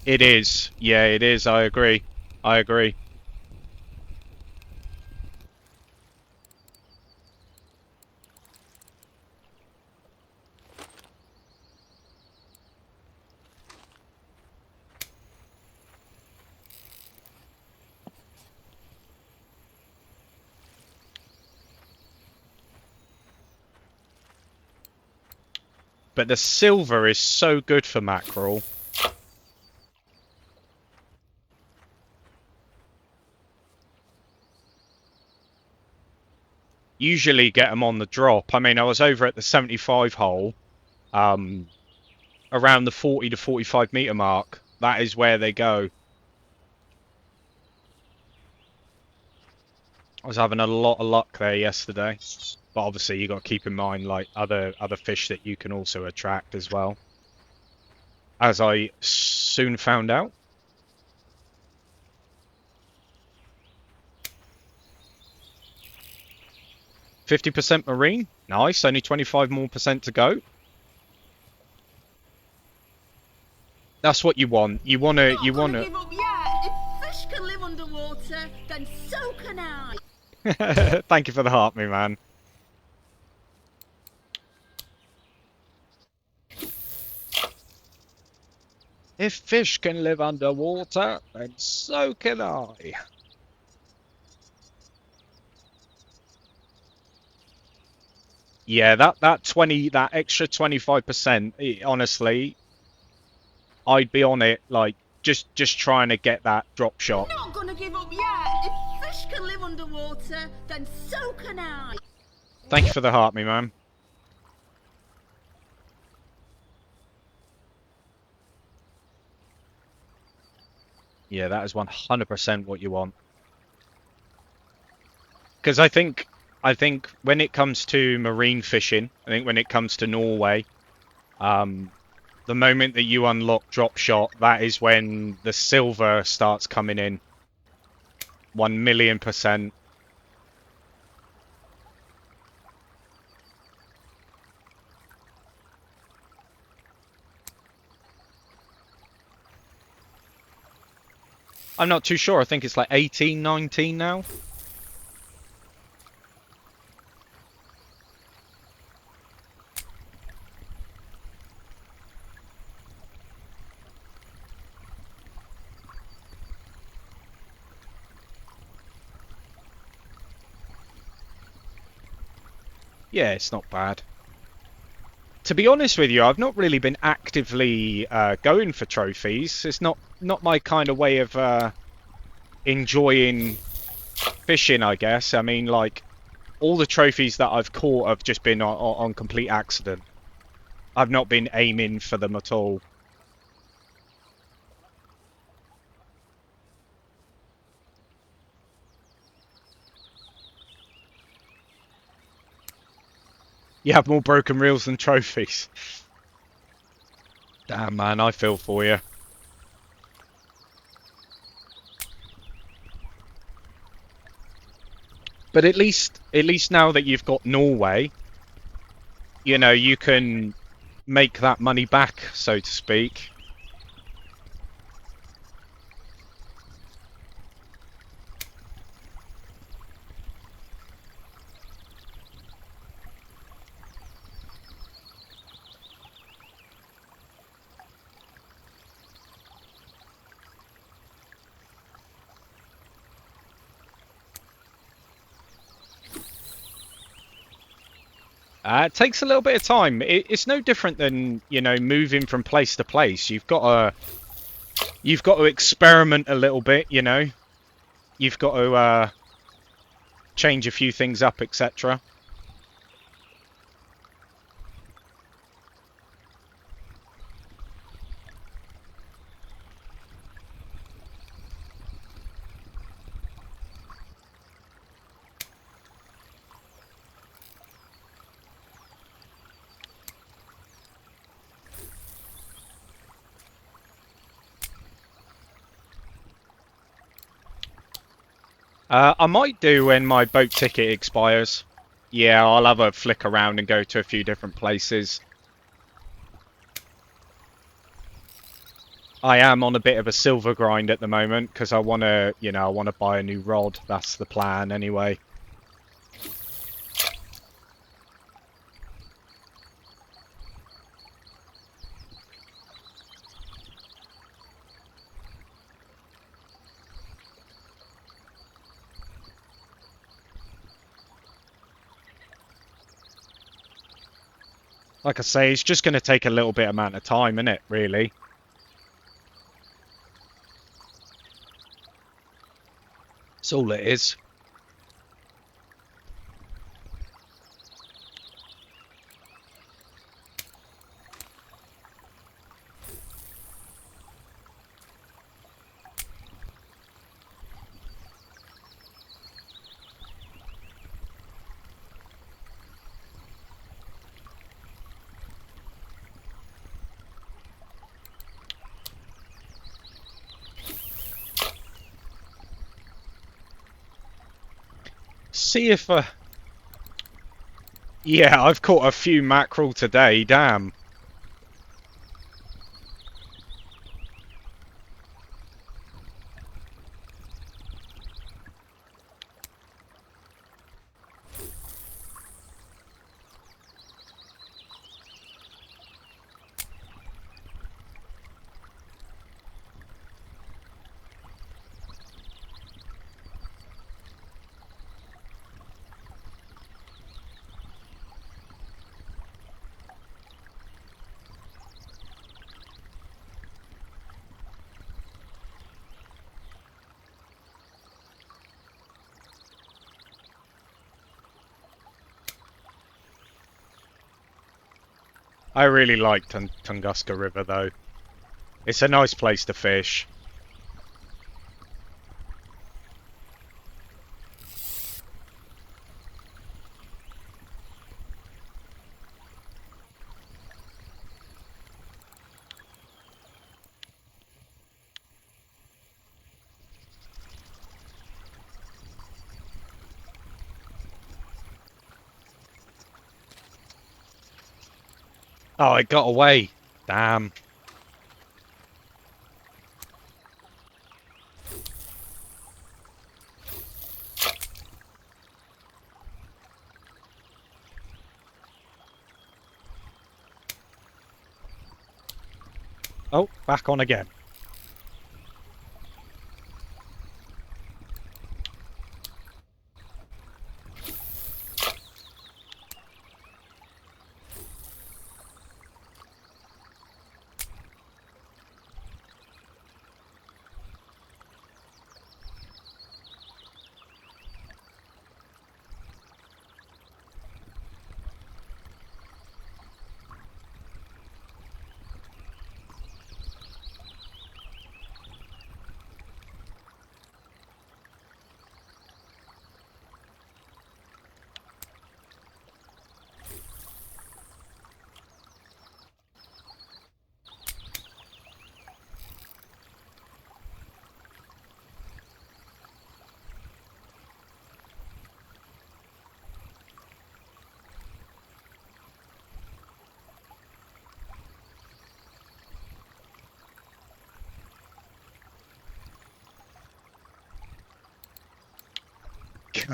It is. Yeah, it is. I agree. I agree. But the silver is so good for mackerel. Usually get them on the drop. I mean, I was over at the 75 hole, um, around the 40 to 45 meter mark. That is where they go. I was having a lot of luck there yesterday. But obviously you got to keep in mind like other fish that you can also attract as well. As I soon found out. 50% marine. Nice, only 25 more percent to go. That's what you want. You wanna Not gonna give up yet. If fish can live underwater, then so can I. Thank you for the heart, me man. If fish can live underwater, then so can I. Yeah, that extra 25%, honestly, I'd be on it like just trying to get that drop shot. Not gonna give up yet. If fish can live underwater, then so can I. Thank you for the heart, me man. Yeah, that is 100% what you want. Because I think when it comes to marine fishing, I think when it comes to Norway, um, the moment that you unlock drop shot, that is when the silver starts coming in. 1,000,000%. I'm not too sure. I think it's like 18, 19 now. Yeah, it's not bad. To be honest with you, I've not really been actively going for trophies. It's not my kind of way of enjoying fishing, I guess. I mean, like, all the trophies that I've caught have just been on complete accident. I've not been aiming for them at all. You have more broken reels than trophies. Damn, man, I feel for you. But at least now that you've got Norway, you know, you can make that money back, so to speak. It takes a little bit of time. It's no different than, you know, moving from place to place. You've got to experiment a little bit, you know. You've got to change a few things up, etc. I might do when my boat ticket expires. Yeah, I'll have a flick around and go to a few different places. I am on a bit of a silver grind at the moment because I want to, I want to buy a new rod. That's the plan anyway. Like I say, it's just going to take a little bit amount of time, innit, really? That's all it is. See if yeah, I've caught a few mackerel today, damn. I really like Tunguska River, though. It's a nice place to fish. Oh, it got away. Damn. Oh, back on again.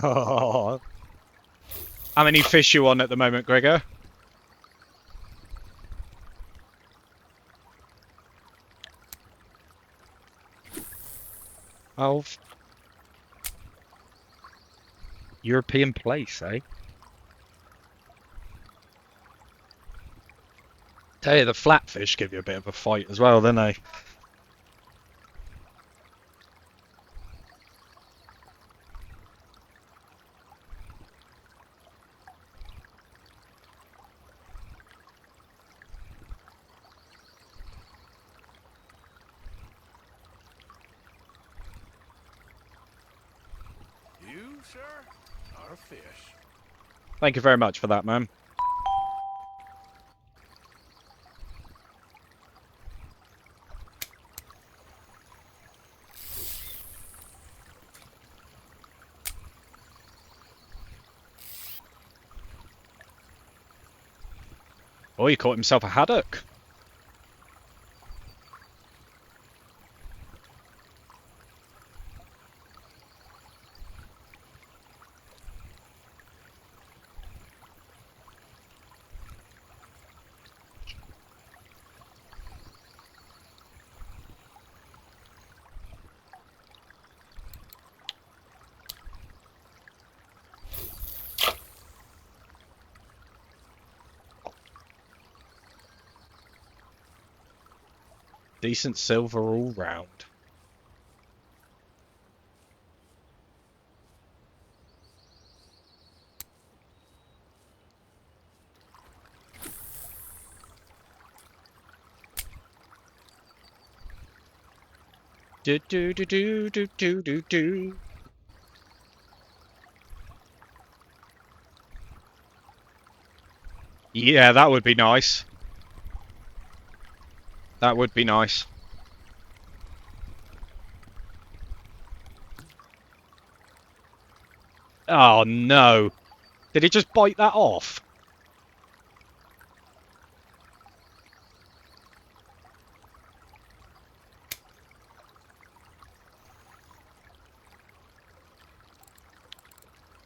God. How many fish you on at the moment, Gregor? Oh, European place, eh? Tell you, the flatfish give you a bit of a fight as well, don't they? You, sir, are a fish. Thank you very much for that, man. Oh, he caught himself a haddock. Decent silver all round. Do do do do do do do do. Yeah, that would be nice. That would be nice. Oh no. Did he just bite that off?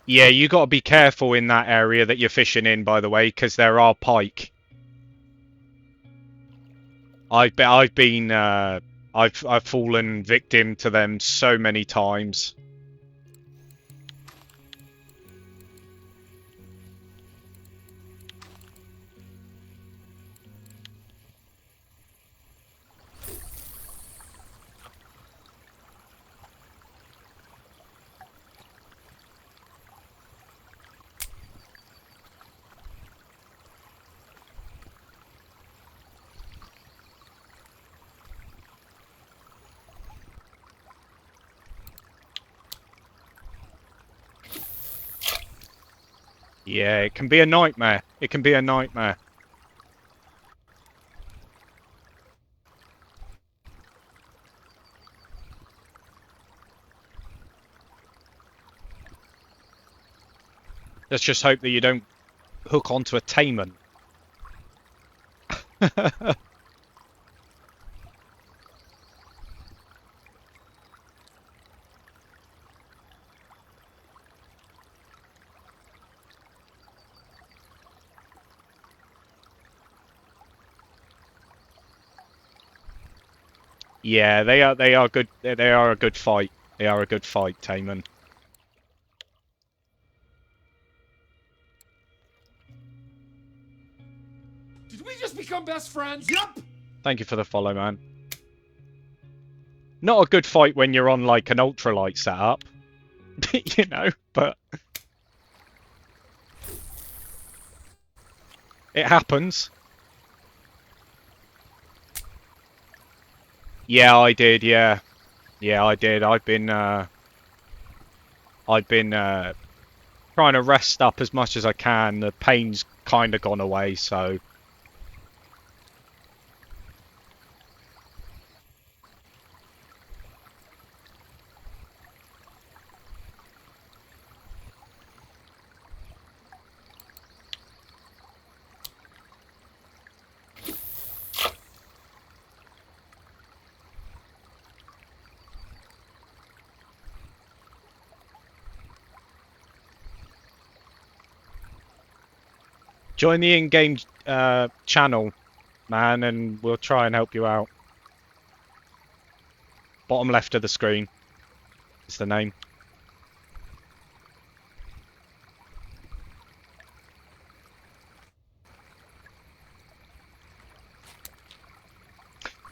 Yeah, you got to be careful in that area that you're fishing in, by the way, because there are pike. I've fallen victim to them so many times. Yeah, it can be a nightmare. It can be a nightmare. Let's just hope that you don't hook onto a taimen. Yeah, they are good. They are a good fight. They are a good fight, taimen. Did we just become best friends? Yup! Thank you for the follow, man. Not a good fight when you're on like an ultralight setup, you know, but it happens. Yeah, I did. Yeah, yeah, I did. I've been trying to rest up as much as I can. The pain's kind of gone away, so join the in-game channel, man, and we'll try and help you out. Bottom left of the screen is the name.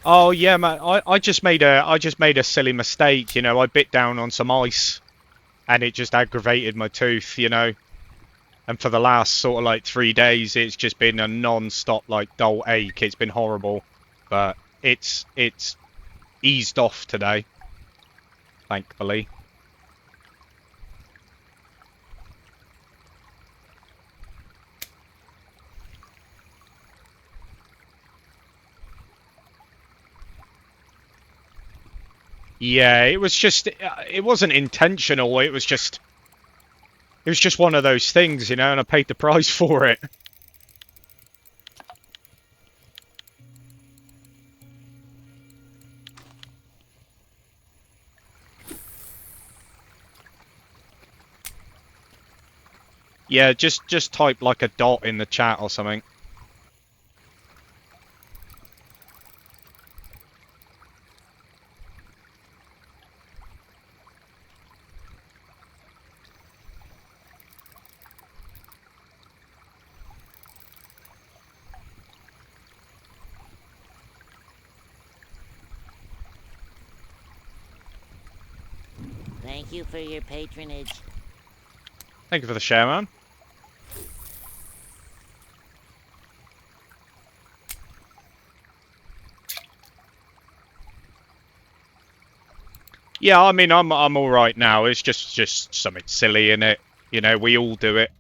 Oh yeah, man. I just made a silly mistake. You know, I bit down on some ice, and it just aggravated my tooth. You know, and for the last sort of like 3 days, it's just been a non-stop like dull ache. It's been horrible, but it's eased off today, thankfully. Yeah, it wasn't intentional. It was just one of those things, you know, and I paid the price for it. Yeah, just type like a dot in the chat or something. Thank you for your patronage. Thank you for the share, man. Yeah, I mean, I'm all right now. It's just something silly in it. You know, we all do it.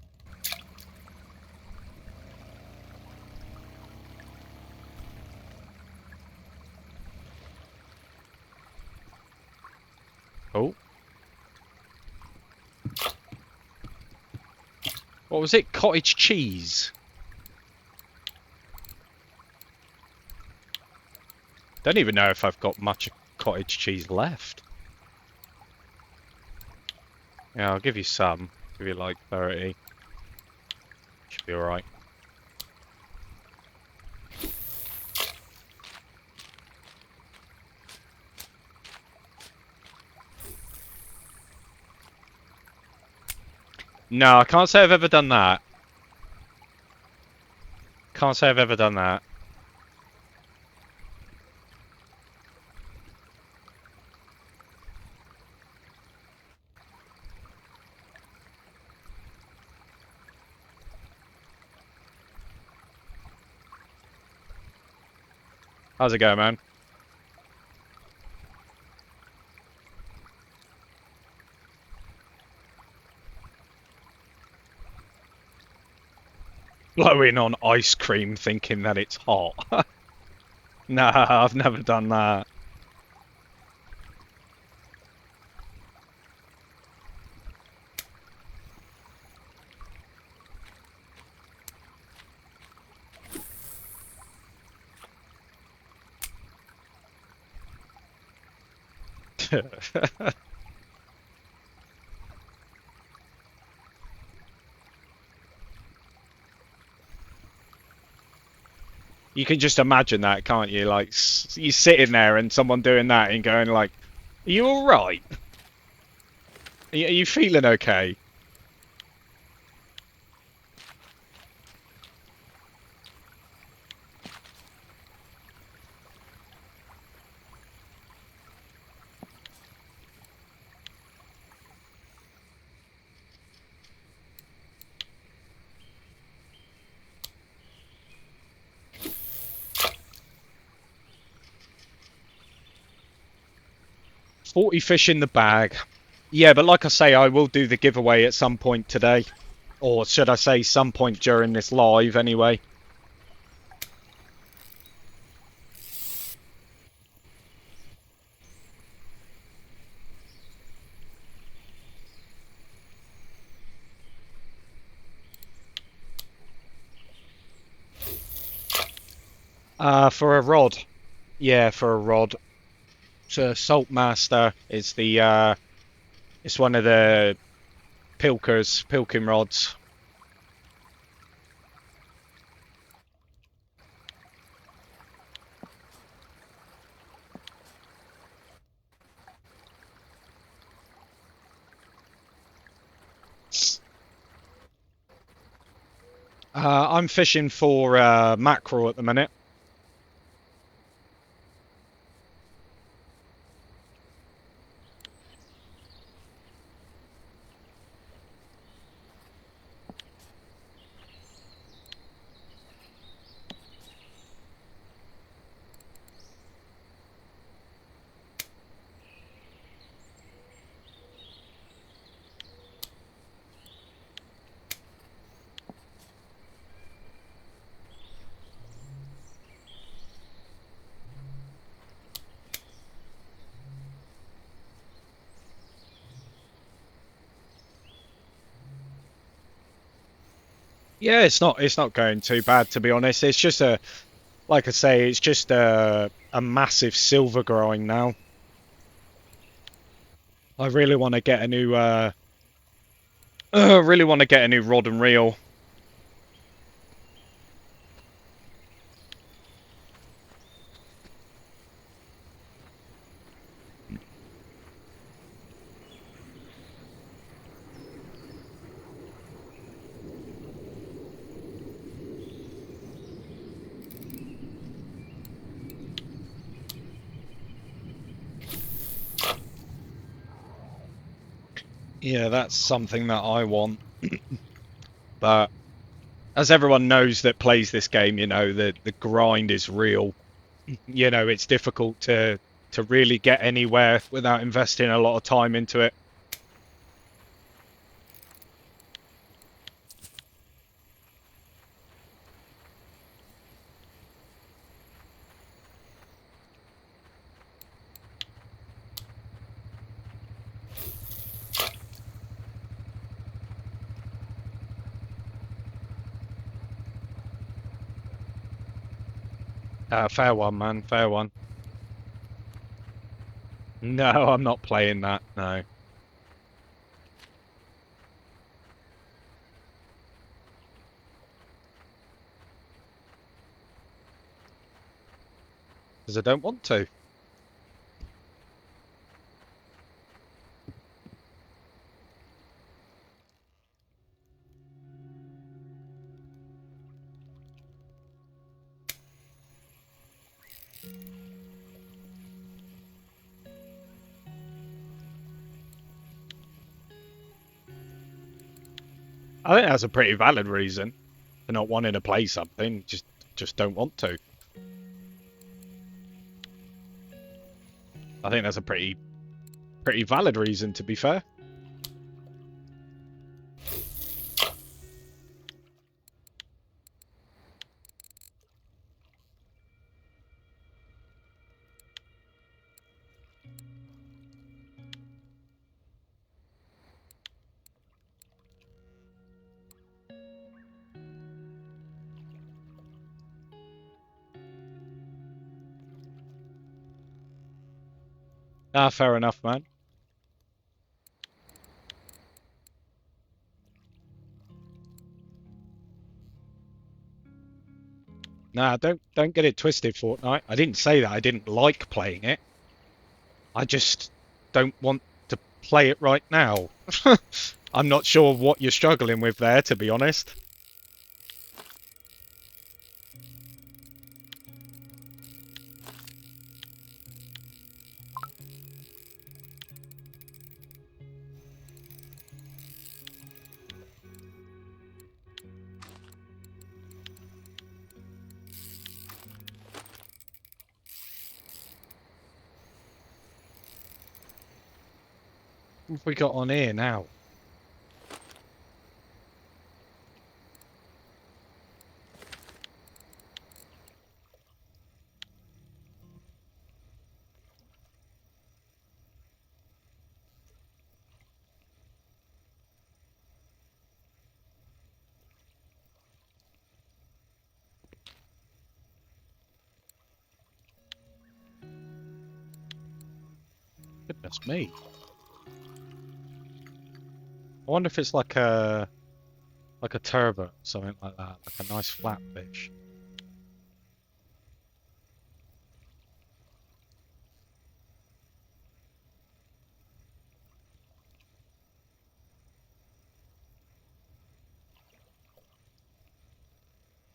Oh. What was it? Cottage cheese. Don't even know if I've got much cottage cheese left. Yeah, I'll give you some. Give you like 30. Should be alright. No, I can't say I've ever done that. Can't say I've ever done that. How's it going, man? Blowing on ice cream thinking that it's hot. Nah, I've never done that. You can just imagine that, can't you? Like, you sitting there and someone doing that and going like, are you alright? Are you feeling okay? 40 fish in the bag. Yeah, but like I say, I will do the giveaway at some point today. Or should I say some point during this live anyway. For a rod. Yeah, for a rod. So Saltmaster is the it's one of the pilking rods. I'm fishing for mackerel at the minute. Yeah, it's not going too bad, to be honest. It's just like I say, it's just a massive silver growing now. I really want to get a new really want to get a new rod and reel. Yeah, that's something that I want. But as everyone knows that plays this game, the grind is real. It's difficult to really get anywhere without investing a lot of time into it. Fair one, man. Fair one. No, I'm not playing that. No. Because I don't want to. I think that's a pretty valid reason for not wanting to play something. Just don't want to. I think that's a pretty valid reason, to be fair. Fair enough, man. Nah, don't get it twisted, Fortnite. I didn't say that I didn't like playing it. I just don't want to play it right now. I'm not sure what you're struggling with there, to be honest. What have we got on here now? Goodness me. I wonder if it's like a turbot, something like that, like a nice flat fish.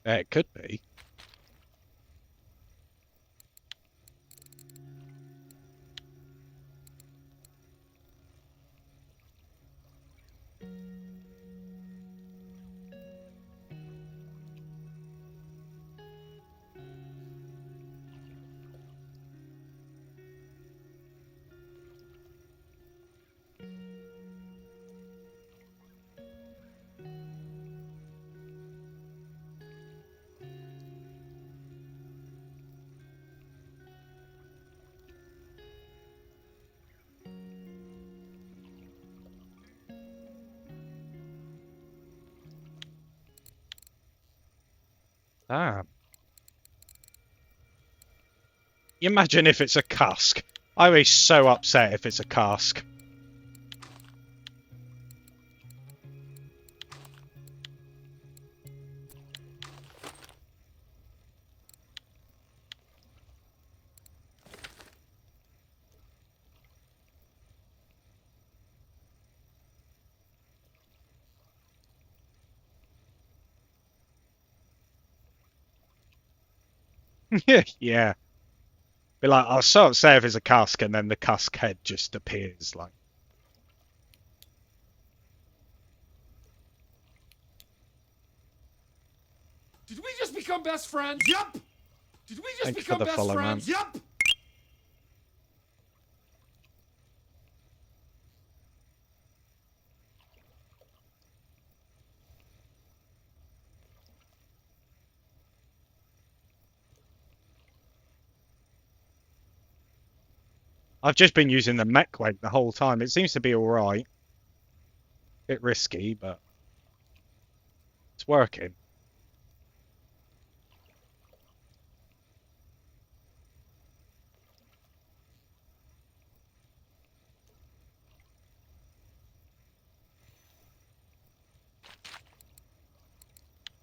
Yeah, it could be. Damn. Imagine if it's a cask. I would be so upset if it's a cask. Yeah. Be like, I'll so upset if it's a cask and then the cask head just appears like. Did we just become best friends? Yup. Did we just Thank you for become the best follow, friends? man. Yup. I've just been using the mech wake the whole time. It seems to be all right. Bit risky, but it's working.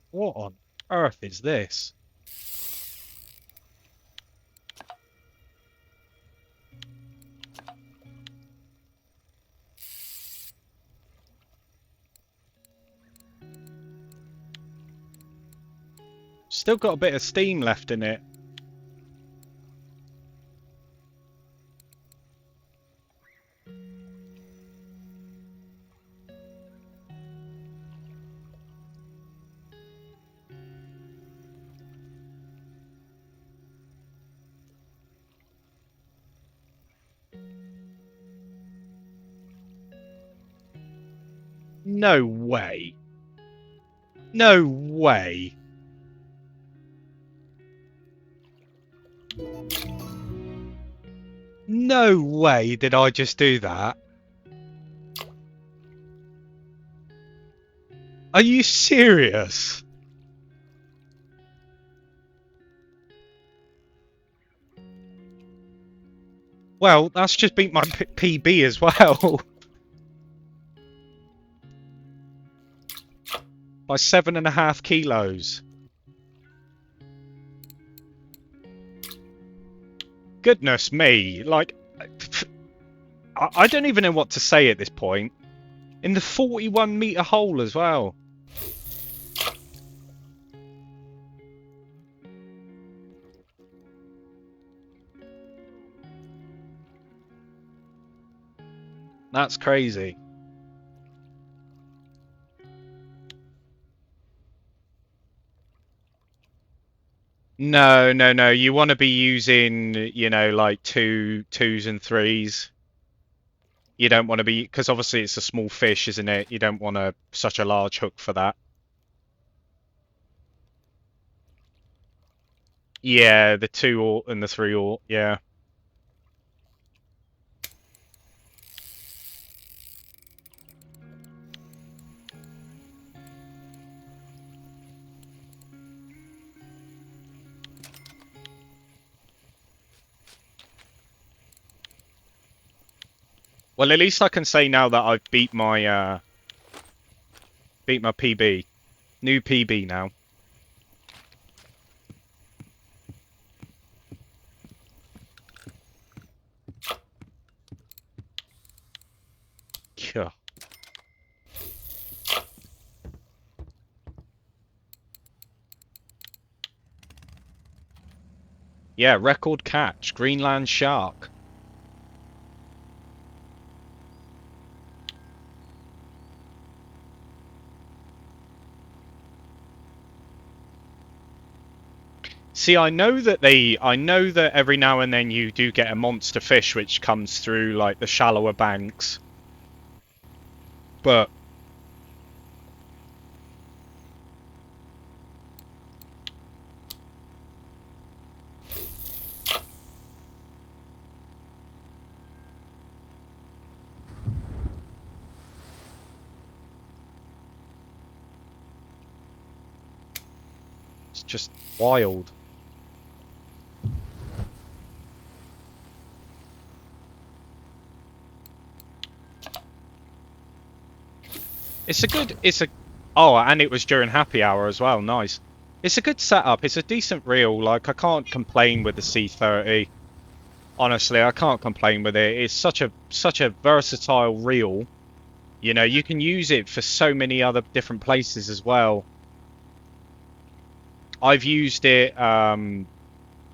What on earth is this? Still got a bit of steam left in it. No way. No way. No way did I just do that. Are you serious? Well, that's just beat my PB as well. By 7.5 kilos. Goodness me. Like, I don't even know what to say at this point. In the 41-meter hole as well. That's crazy. No, no, no. You want to be using, you know, like twos and threes. You don't want to be, because obviously it's a small fish, isn't it? You don't want such a large hook for that. Yeah, the 2-aught and the 3-aught, yeah. Well, at least I can say now that I've beat my PB. New PB now. Yeah. Yeah, record catch, Greenland shark. See, I know that every now and then you do get a monster fish which comes through like the shallower banks. But it's just wild. Oh, and it was during happy hour as well. Nice. It's a good setup. It's a decent reel. Like, I can't complain with the C30. Honestly, I can't complain with it. It's such a versatile reel. You know, you can use it for so many other different places as well. I've used it at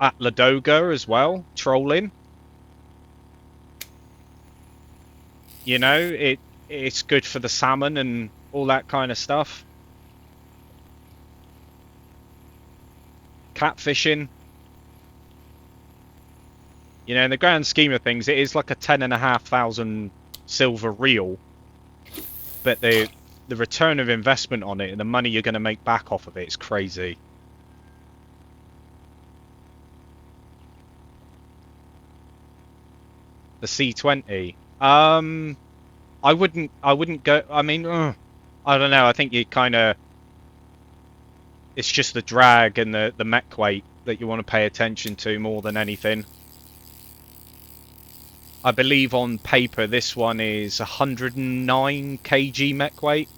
Ladoga as well, trolling. You know, it's good for the salmon and all that kind of stuff. catfishing. You know, in the grand scheme of things, it is like a 10,500 silver reel, but the return of investment on it and the money you're going to make back off of it is crazy. The C20. I wouldn't go. I mean, I don't know. I think you kind of. It's just the drag and the mech weight that you want to pay attention to more than anything. I believe on paper this one is 109 kg mech weight.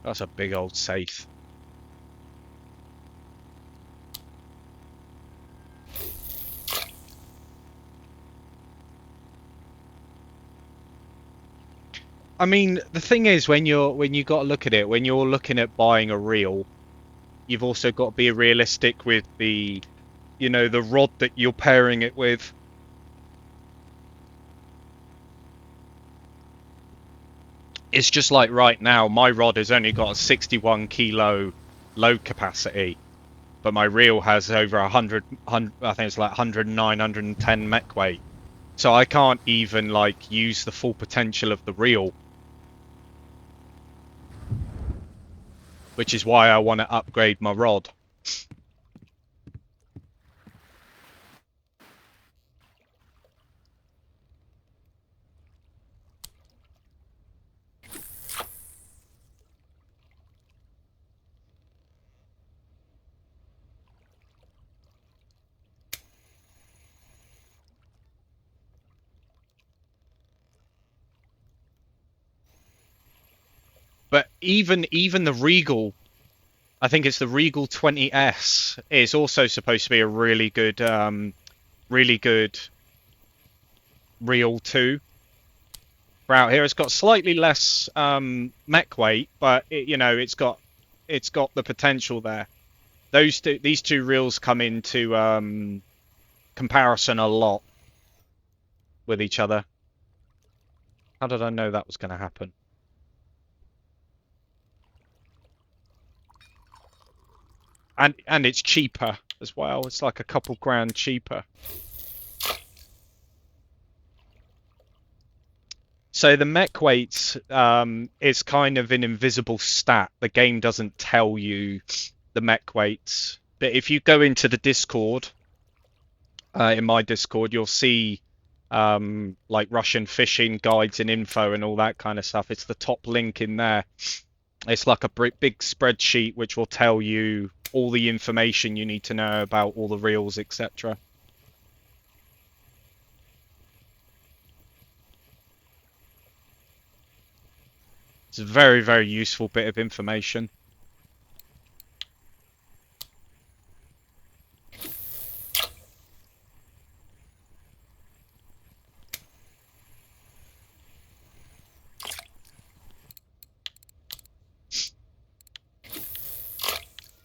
That's a big old safe. I mean, the thing is, when you got to look at it, when you're looking at buying a reel, you've also got to be realistic with the, you know, the rod that you're pairing it with. It's just like right now, my rod has only got a 61 kilo load capacity, but my reel has over 100, I think it's like 109, 110 mech weight. So I can't even like use the full potential of the reel, which is why I want to upgrade my rod. But even the Regal, I think it's the Regal 20S, is also supposed to be a really good reel too. For out here, it's got slightly less mech weight, but you know, it's got the potential there. These two reels come into comparison a lot with each other. How did I know that was going to happen? And it's cheaper as well. It's like a couple grand cheaper. So the mech weights is kind of an invisible stat. The game doesn't tell you the mech weights. But if you go into the Discord, in my Discord, you'll see like Russian fishing guides and info and all that kind of stuff. It's the top link in there. It's like a big spreadsheet which will tell you all the information you need to know about all the reels, etc. It's a very, very useful bit of information.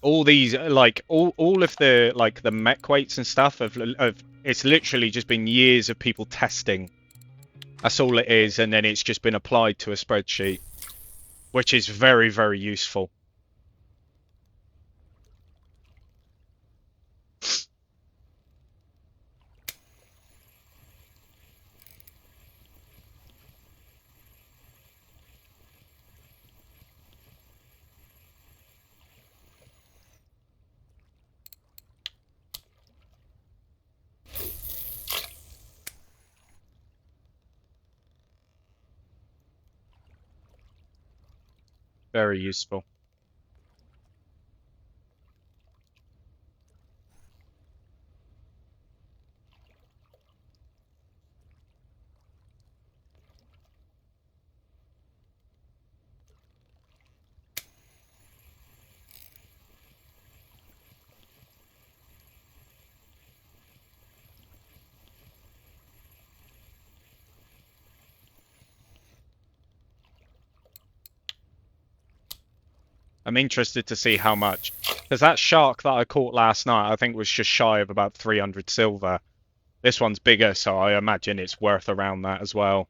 All these like all of the like the mech weights and stuff of it's literally just been years of people testing. That's all it is, and then it's just been applied to a spreadsheet, which is very, very useful. Very useful. I'm interested to see how much. Because that shark that I caught last night, I think was just shy of about 300 silver. This one's bigger, so I imagine it's worth around that as well.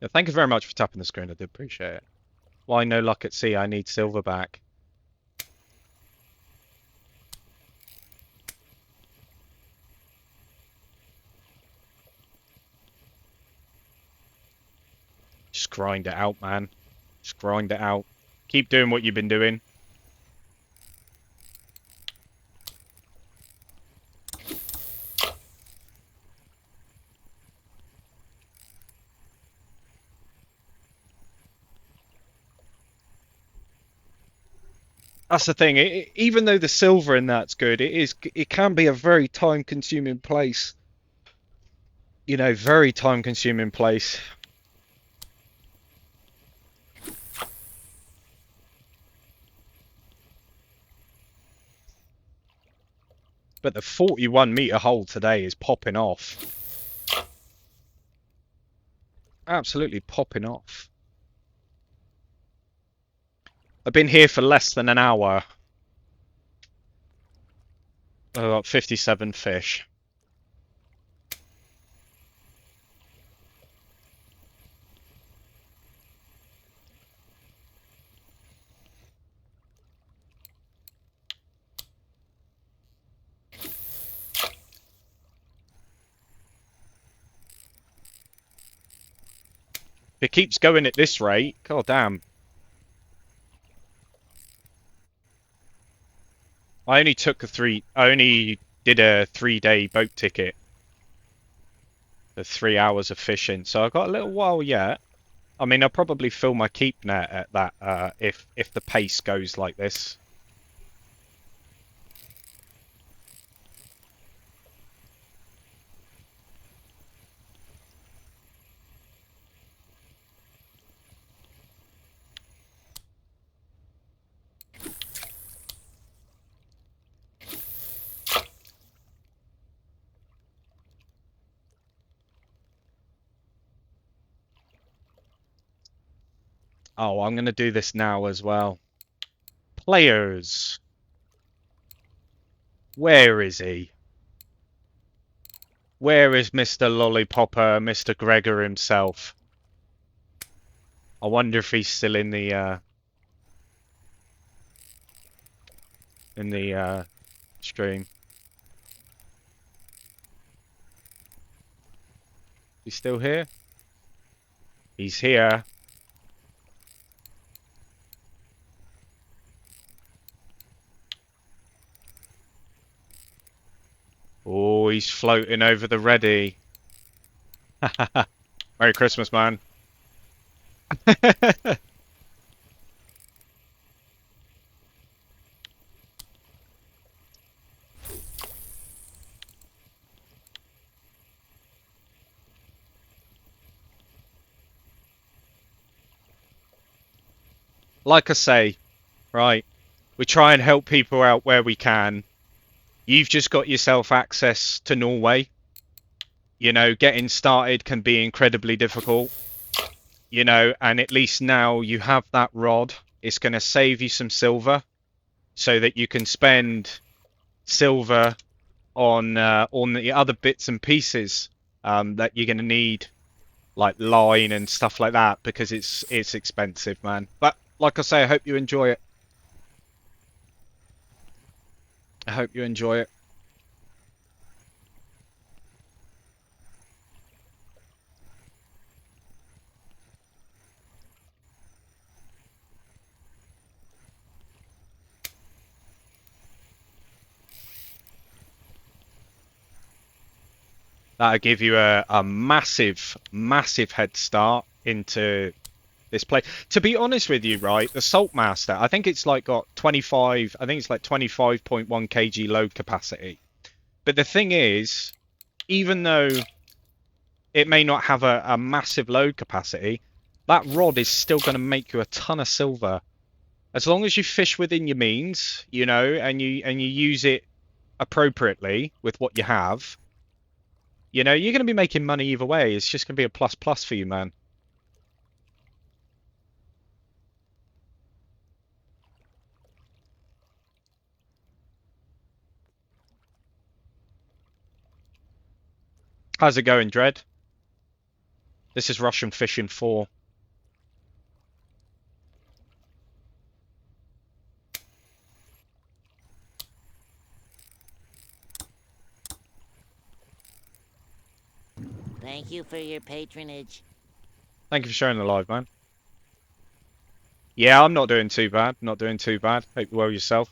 Yeah, thank you very much for tapping the screen. I do appreciate it. Why no luck at sea? I need silver back. Just grind it out, man. Just grind it out. Keep doing what you've been doing. That's the thing. Even though the silver in that's good, it can be a very time-consuming place. You know, very time-consuming place. But the 41-meter hole today is popping off. Absolutely popping off. I've been here for less than an hour. I've got 57 fish. If it keeps going at this rate, god damn. I only did a 3-day boat ticket. For 3 hours of fishing, so I've got a little while yet. I mean, I'll probably fill my keep net at that if the pace goes like this. Oh, I'm going to do this now as well. Players. Where is he? Where is Mr. Lollipopper, Mr. Gregor himself? I wonder if he's still in the stream. He's still here? He's here. Oh, he's floating over the ready. Merry Christmas, man. Like I say, right, we try and help people out where we can. You've just got yourself access to Norway. You know, getting started can be incredibly difficult. You know, and at least now you have that rod. It's going to save you some silver so that you can spend silver on the other bits and pieces that you're going to need, like line and stuff like that, because it's expensive, man. But like I say, I hope you enjoy it. I hope you enjoy it. That'll give you a massive, massive head start into this play. To be honest with you, right, the Saltmaster, I think it's like got 25, I think it's like 25.1 kg load capacity. But the thing is, even though it may not have a massive load capacity, that rod is still going to make you a ton of silver. As long as you fish within your means, you know, and you use it appropriately with what you have, you know, you're going to be making money either way. It's just going to be a plus plus for you, man. How's it going, Dread? This is Russian Fishing 4. Thank you for your patronage. Thank you for showing the live, man. Yeah, I'm not doing too bad. Not doing too bad. Hope you're well yourself.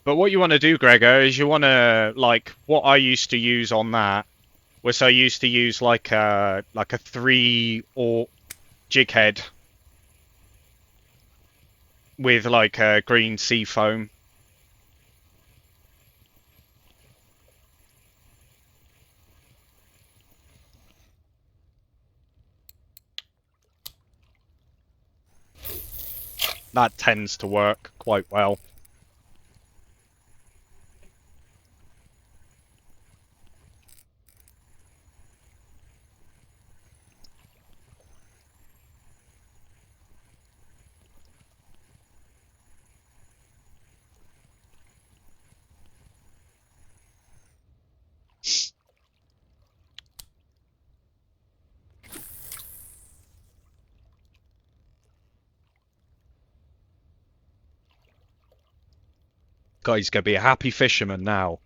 But what you want to do, Gregor, is you want to, like, what I used to use on that was I used to use like a 3-aught jig head with like a green sea foam. That tends to work quite well. God, he's gonna be a happy fisherman now.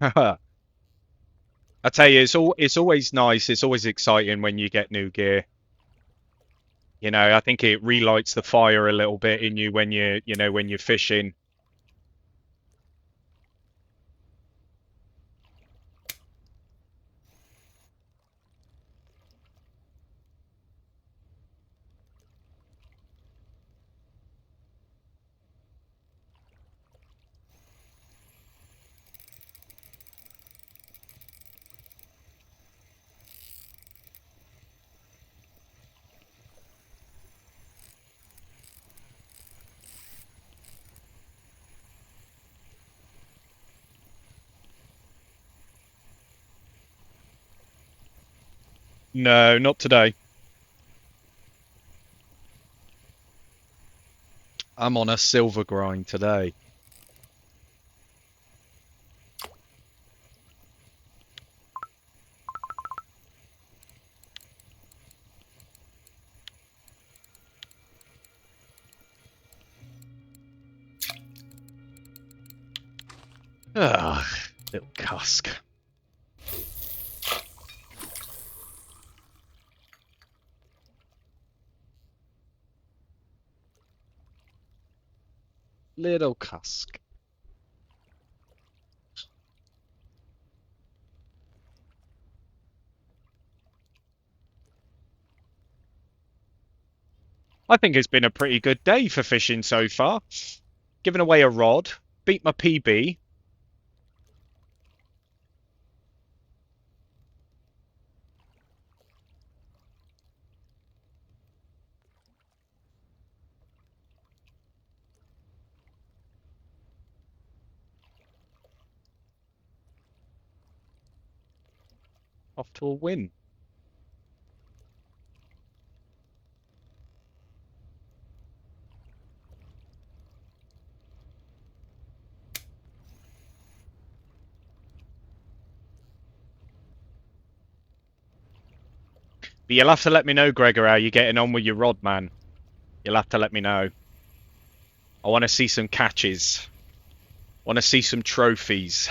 I tell you, it's always nice. It's always exciting when you get new gear. You know, I think it relights the fire a little bit in you when when you're fishing. No, not today. I'm on a silver grind today. Ugh, little cusk. Little cusk. I think it's been a pretty good day for fishing so far. Giving away a rod, beat my PB. Off to a win. But you'll have to let me know, Gregor, how you're getting on with your rod, man. You'll have to let me know. I want to see some catches. Want to see some trophies.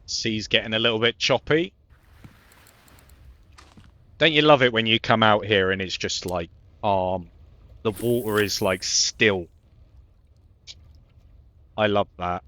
Sea's getting a little bit choppy. Don't you love it when you come out here and it's just like, the water is like still. I love that.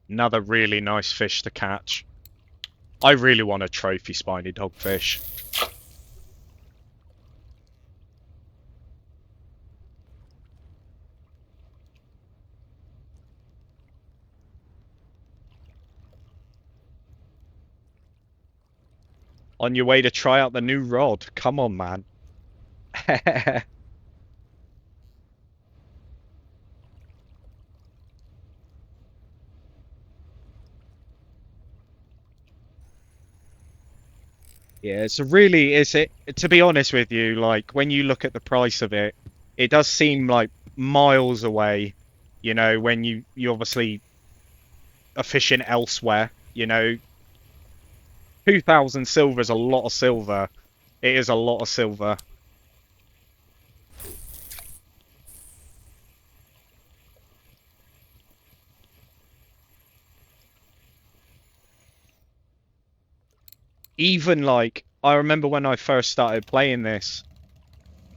Another really nice fish to catch. I really want a trophy spiny dogfish. On your way to try out the new rod. Come on, man. Yeah, to be honest with you, like when you look at the price of it, it does seem like miles away, when you obviously are fishing elsewhere, 2,000 silver is a lot of silver. It is a lot of silver. Even like I remember when I first started playing this,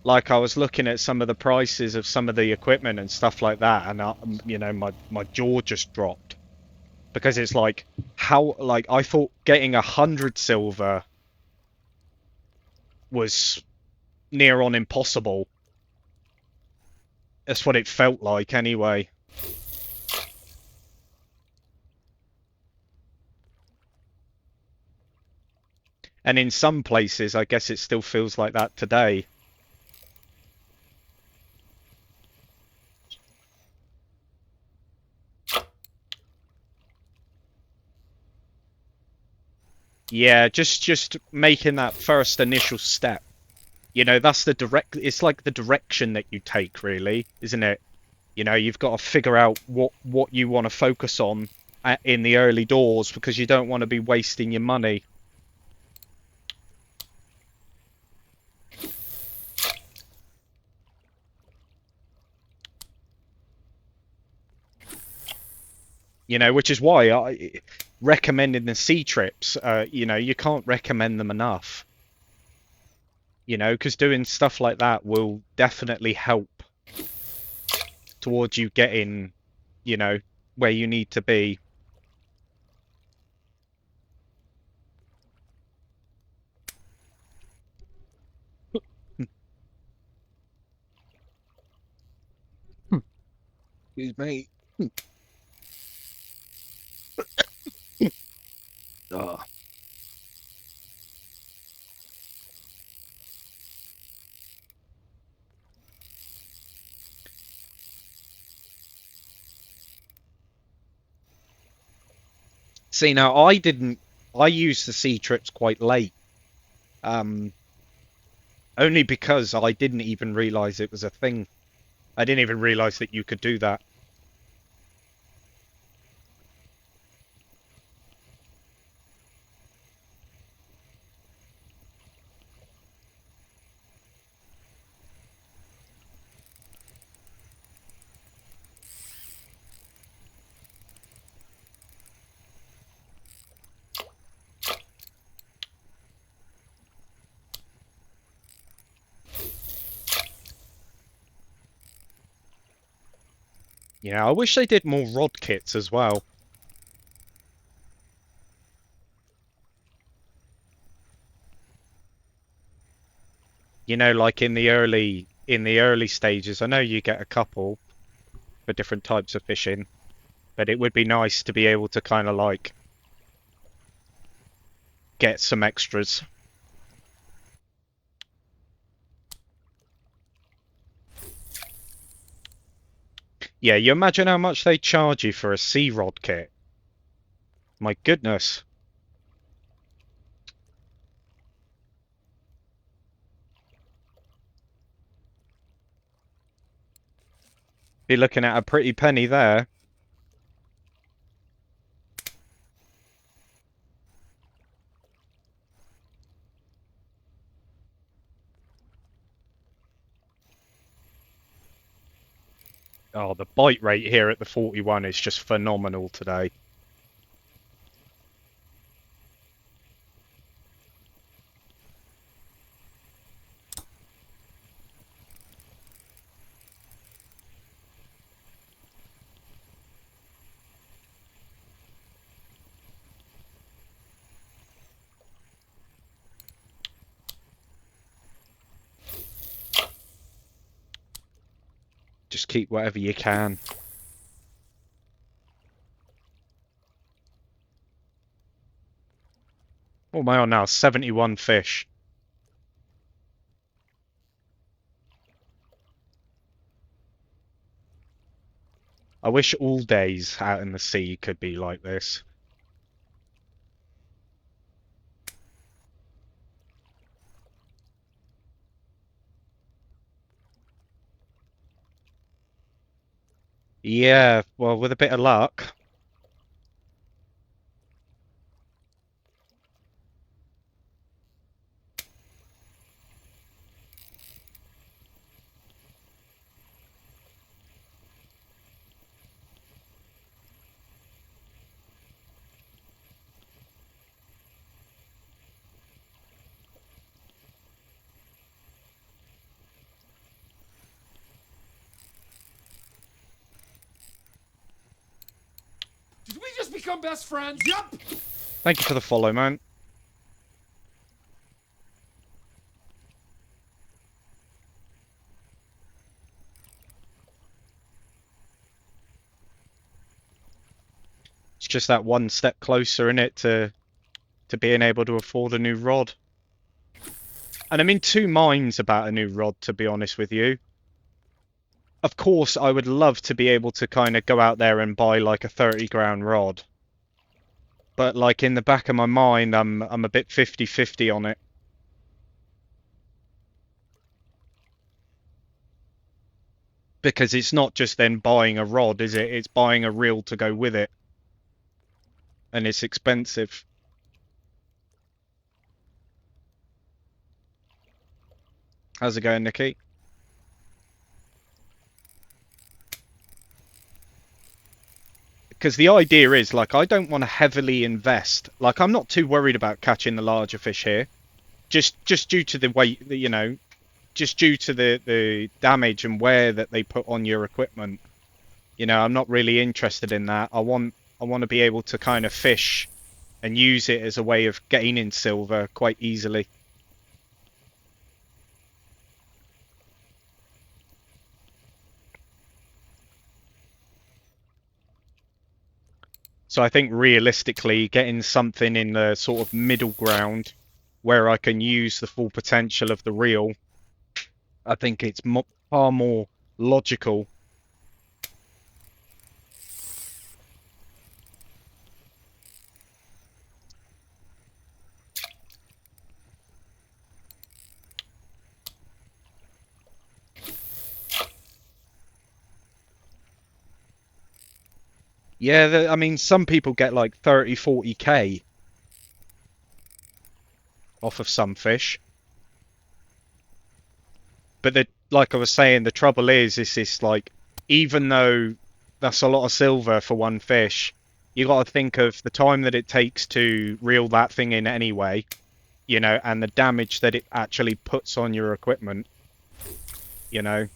like I was looking at some of the prices of some of the equipment and stuff like that, and my jaw just dropped because it's like how like I thought getting 100 silver was near on impossible. That's what it felt like anyway. And in some places, I guess it still feels like that today. Yeah, just making that first initial step. That's it's like the direction that you take, really, isn't it? You've got to figure out what you want to focus on in the early doors because you don't want to be wasting your money. Which is why I recommending the sea trips. You can't recommend them enough. Because doing stuff like that will definitely help towards you getting, where you need to be. Excuse me. Oh. See, now I used the sea trips quite late. Um, Only because I didn't even realize it was a thing. I didn't even realize that you could do that. Yeah, I wish they did more rod kits as well. Like in the early stages, I know you get a couple for different types of fishing, but it would be nice to be able to kind of like get some extras. Yeah, you imagine how much they charge you for a sea rod kit. My goodness. Be looking at a pretty penny there. Oh, the bite rate here at the 41 is just phenomenal today. Just keep whatever you can. What am I on now? 71 fish. I wish all days out in the sea could be like this. Yeah, well, with a bit of luck. Did we just become best friends? Yup! Thank you for the follow, man. It's just that one step closer in it to being able to afford a new rod. And I'm in two minds about a new rod, to be honest with you. Of course, I would love to be able to kind of go out there and buy like a 30 grand rod. But like in the back of my mind, I'm a bit 50-50 on it. Because it's not just then buying a rod, is it? It's buying a reel to go with it. And it's expensive. How's it going, Nikki? Because the idea is, like, I don't want to heavily invest. Like, I'm not too worried about catching the larger fish here. Just due to the weight, you know, just due to the damage and wear that they put on your equipment. You know, I'm not really interested in that. I want to be able to kind of fish and use it as a way of gaining silver quite easily. So I think realistically getting something in the sort of middle ground where I can use the full potential of the reel, I think it's far more logical. Yeah, I mean, some people get like 30, 40k off of some fish. But like I was saying, the trouble is this like, even though that's a lot of silver for one fish, you got to think of the time that it takes to reel that thing in anyway, you know, and the damage that it actually puts on your equipment, you know.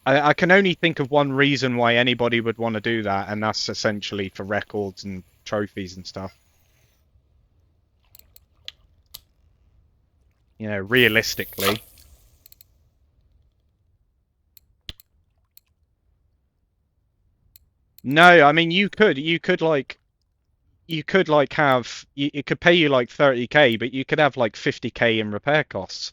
I can only think of one reason why anybody would want to do that, and that's essentially for records and trophies and stuff. You know, realistically. No, I mean you could have it could pay you like 30k, but you could have like 50k in repair costs.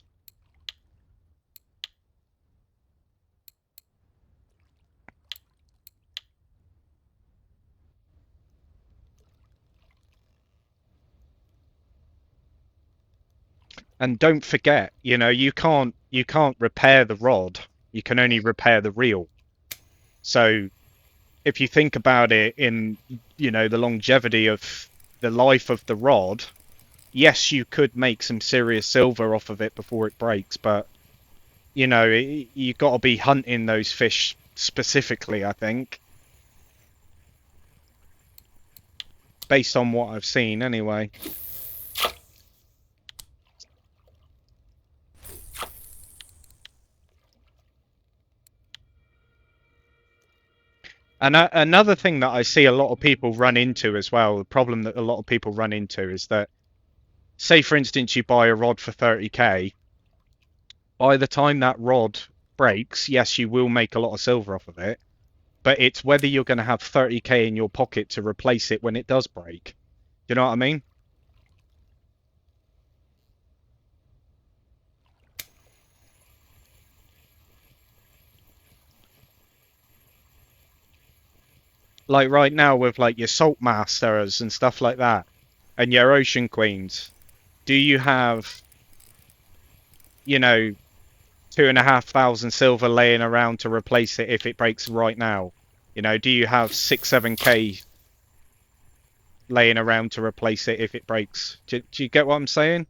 And don't forget, you can't repair the rod. You can only repair the reel. So if you think about it in, the longevity of the life of the rod, yes, you could make some serious silver off of it before it breaks, but you got to be hunting those fish specifically, I think, based on what I've seen anyway. And another thing that I see a lot of people run into as well, the problem that a lot of people run into is that, say for instance, you buy a rod for 30k. By the time that rod breaks, yes, you will make a lot of silver off of it, but it's whether you're going to have 30k in your pocket to replace it when it does break. Do you know what I mean? Like right now with like your salt masters and stuff like that, and your ocean queens, do you have, you know, 2,500 silver laying around to replace it if it breaks right now? Do you have 6, 7k laying around to replace it if it breaks? Do you get what I'm saying?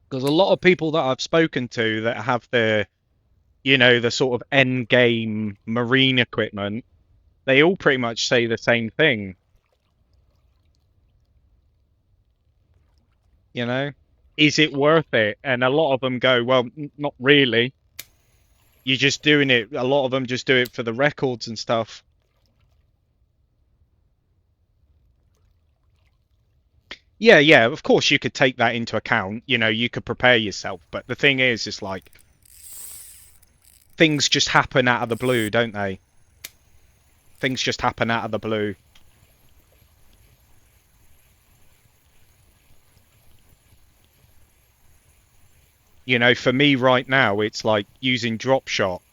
Because a lot of people that I've spoken to that have the sort of end game marine equipment, they all pretty much say the same thing. You know, is it worth it? And a lot of them go, well, not really. You're just doing it. A lot of them just do it for the records and stuff. Yeah, yeah, of course you could take that into account. You could prepare yourself. But the thing is, it's like things just happen out of the blue, don't they? Things just happen out of the blue. For me right now, it's like using drop shot.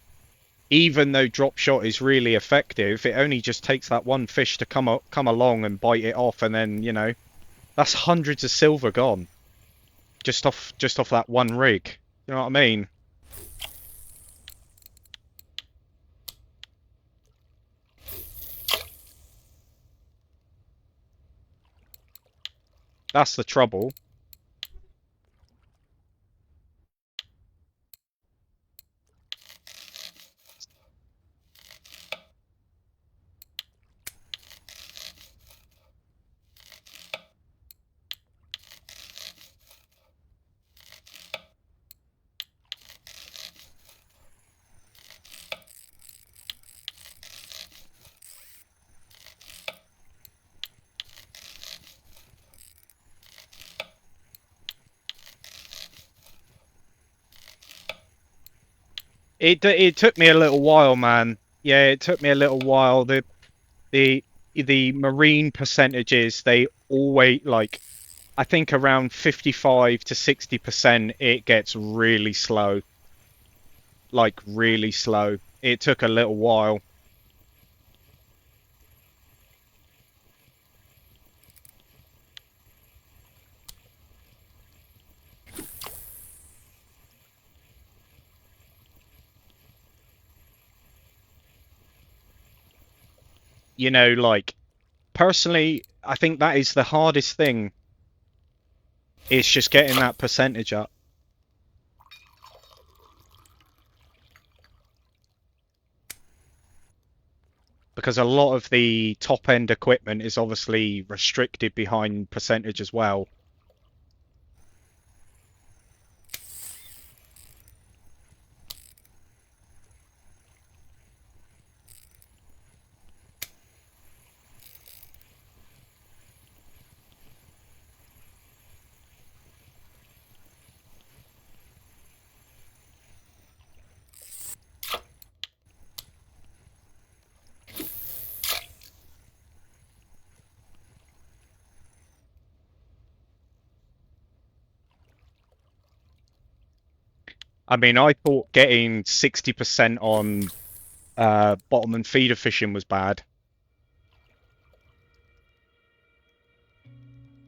Even though drop shot is really effective, it only just takes that one fish to come along and bite it off, and then that's hundreds of silver gone just off that one rig. You know what I mean? That's the trouble. It took me a little while, man. Yeah, it took me a little while. The the marine percentages, they always like, I think around 55 to 60% it gets really slow. Like really slow. It took a little while. Like personally, I think that is the hardest thing. It's just getting that percentage up. Because a lot of the top end equipment is obviously restricted behind percentage as well. I mean, I thought getting 60% on bottom and feeder fishing was bad.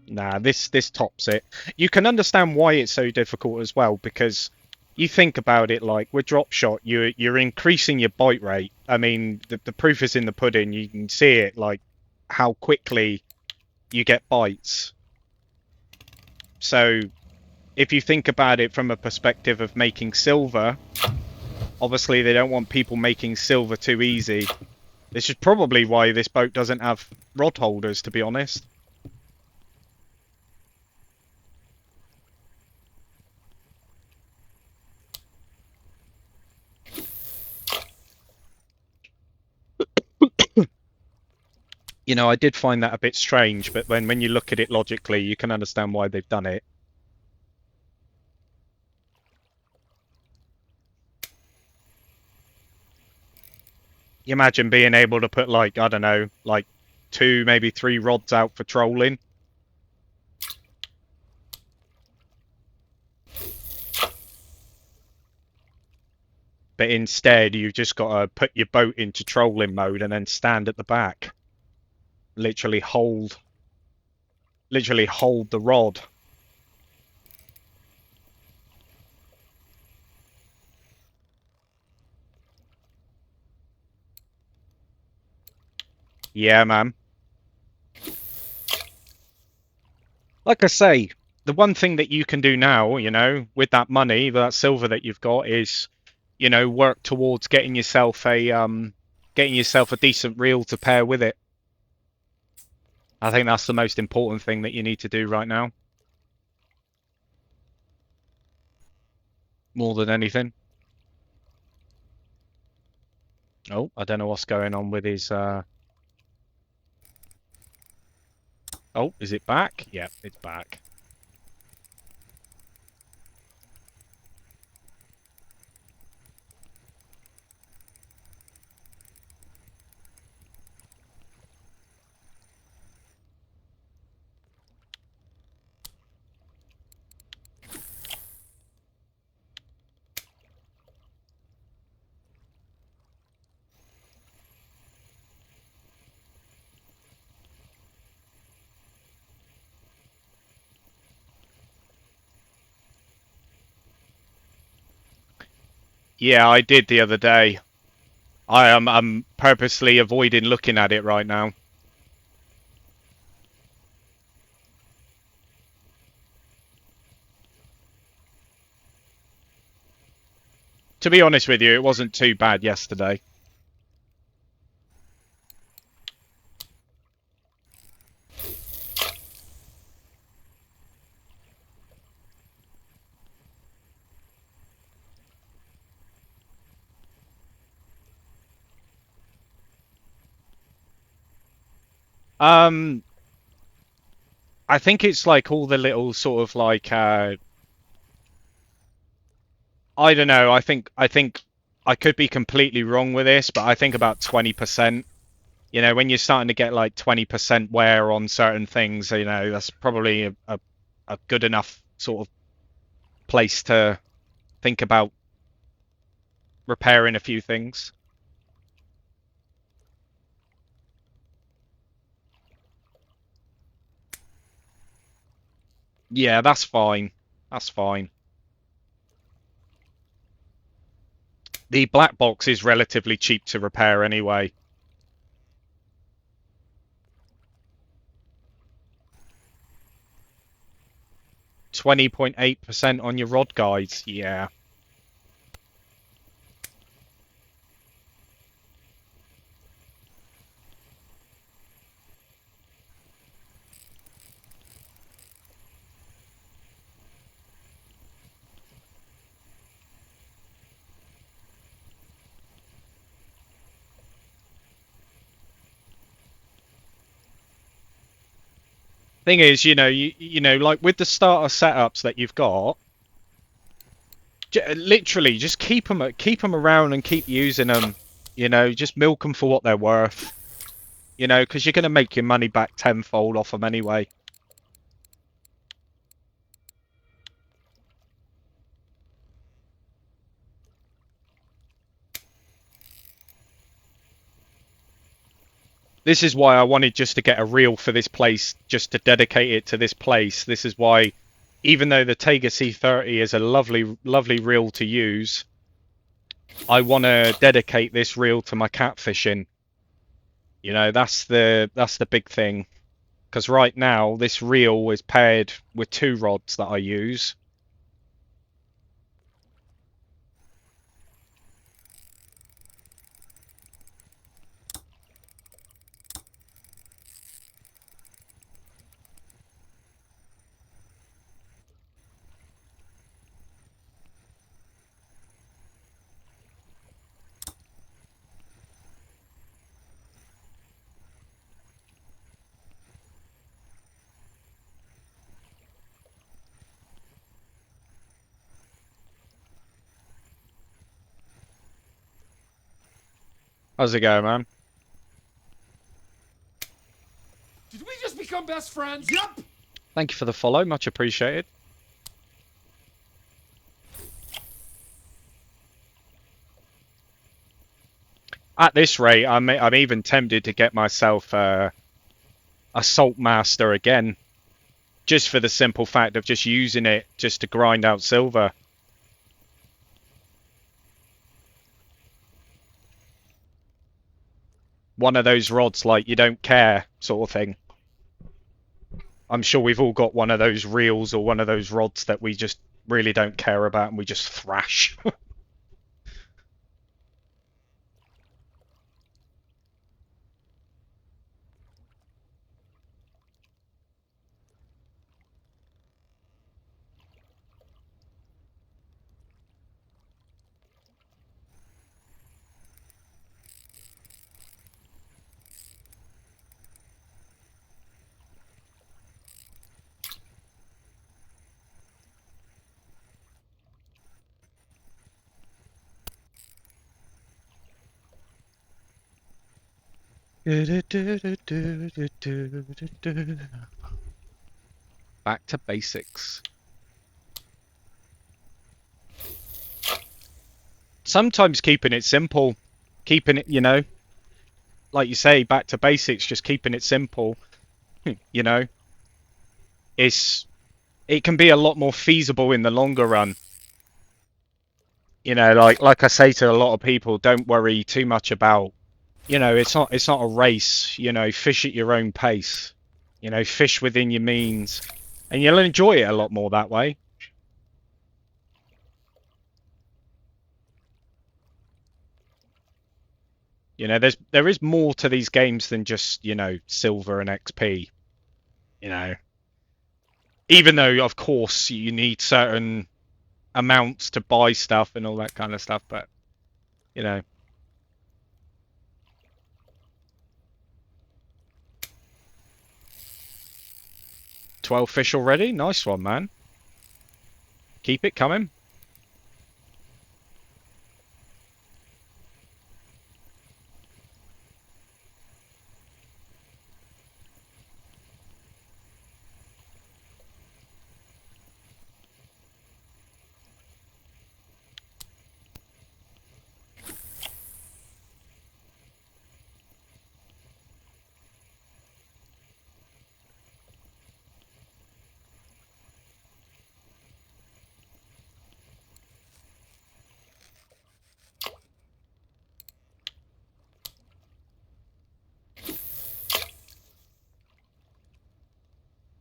Nah, this tops it. You can understand why it's so difficult as well, because you think about it, like with drop shot, you're increasing your bite rate. I mean, the proof is in the pudding. You can see it, like how quickly you get bites. So if you think about it from a perspective of making silver, obviously they don't want people making silver too easy. This is probably why this boat doesn't have rod holders, to be honest. You know, I did find that a bit strange, but when you look at it logically, you can understand why they've done it. You imagine being able to put, like, I don't know, like 2, maybe 3 rods out for trolling. But instead, you've just got to put your boat into trolling mode and then stand at the back. Literally hold the rod. Yeah, man. Like I say, the one thing that you can do now, you know, with that money, that silver that you've got, is, you know, work towards getting yourself a decent reel to pair with it. I think that's the most important thing that you need to do right now, more than anything. Oh, I don't know what's going on with his. Oh, is it back? Yeah, it's back. Yeah, I did the other day. I'm purposely avoiding looking at it right now. To be honest with you, it wasn't too bad yesterday. Um, I think it's like all the little sort of like I don't know. I think I could be completely wrong with this, but I think about 20%. You know, when you're starting to get like 20% wear on certain things, you know, that's probably a good enough sort of place to think about repairing a few things. Yeah, that's fine. That's fine. The black box is relatively cheap to repair anyway. 20.8% on your rod guides. Yeah. Thing is, you know, like with the starter setups that you've got, literally just keep them around and keep using them. You know, just milk them for what they're worth. You know, because you're going to make your money back tenfold off them anyway. This is why I wanted just to get a reel for this place, just to dedicate it to this place. This is why, even though the Tega C30 is a lovely, lovely reel to use, I want to dedicate this reel to my catfishing. You know, that's the big thing. Because right now, this reel is paired with 2 rods that I use. How's it going, man? Did we just become best friends? Yup! Thank you for the follow, much appreciated. At this rate, I'm even tempted to get myself a Salt Master again, just for the simple fact of just using it just to grind out silver. One of those rods like you don't care sort of thing. I'm sure we've all got one of those reels or one of those rods that we just really don't care about and we just thrash. Back to basics. Sometimes keeping it simple, keeping it, you know, like you say, back to basics, just keeping it simple, you know, it can be a lot more feasible in the longer run. You know, like I say to a lot of people, don't worry too much about, you know, it's not a race, you know, fish at your own pace. You know, fish within your means, and you'll enjoy it a lot more that way. You know, there is more to these games than just, you know, silver and XP. You know, even though of course you need certain amounts to buy stuff and all that kind of stuff, but you know, 12 fish already. Nice one, man. Keep it coming.